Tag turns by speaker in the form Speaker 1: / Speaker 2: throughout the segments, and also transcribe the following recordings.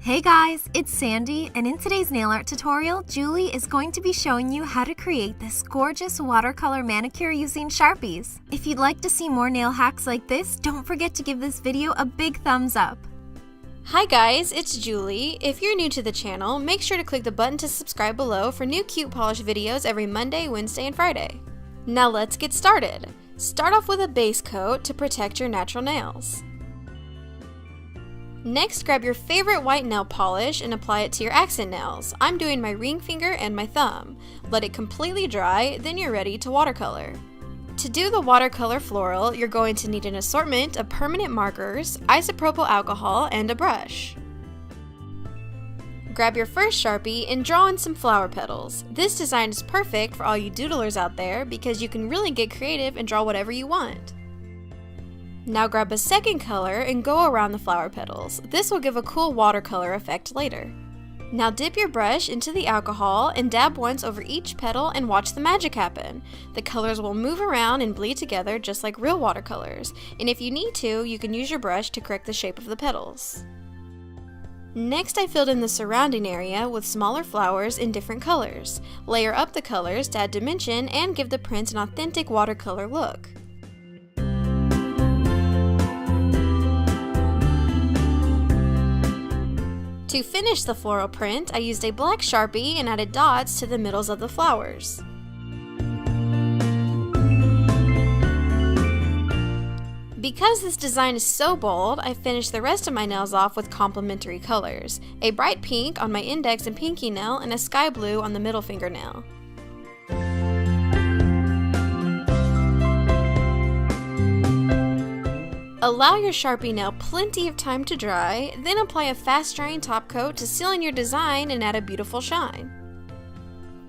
Speaker 1: Hey guys, it's Sandy, and in today's nail art tutorial, Julie is going to be showing you how to create this gorgeous watercolor manicure using Sharpies. If you'd like to see more nail hacks like this, don't forget to give this video a big thumbs up.
Speaker 2: Hi guys, it's Julie. If you're new to the channel, make sure to click the button to subscribe below for new CutePolish videos every Monday, Wednesday, and Friday. Now let's get started. Start off with a base coat to protect your natural nails. Next, grab your favorite white nail polish and apply it to your accent nails. I'm doing my ring finger and my thumb. Let it completely dry, then you're ready to watercolor. To do the watercolor floral, you're going to need an assortment of permanent markers, isopropyl alcohol, and a brush. Grab your first Sharpie and draw in some flower petals. This design is perfect for all you doodlers out there because you can really get creative and draw whatever you want. Now grab a second color and go around the flower petals. This will give a cool watercolor effect later. Now dip your brush into the alcohol and dab once over each petal and watch the magic happen. The colors will move around and bleed together just like real watercolors, and if you need to, you can use your brush to correct the shape of the petals. Next, I filled in the surrounding area with smaller flowers in different colors. Layer up the colors to add dimension and give the print an authentic watercolor look. To finish the floral print, I used a black Sharpie and added dots to the middles of the flowers. Because this design is so bold, I finished the rest of my nails off with complementary colors. A bright pink on my index and pinky nail and a sky blue on the middle fingernail. Allow your Sharpie nail plenty of time to dry, then apply a fast drying top coat to seal in your design and add a beautiful shine.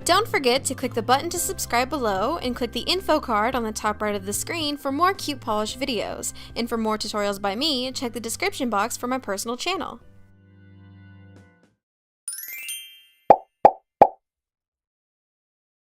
Speaker 2: Don't forget to click the button to subscribe below and click the info card on the top right of the screen for more CutePolish videos. And for more tutorials by me, check the description box for my personal channel.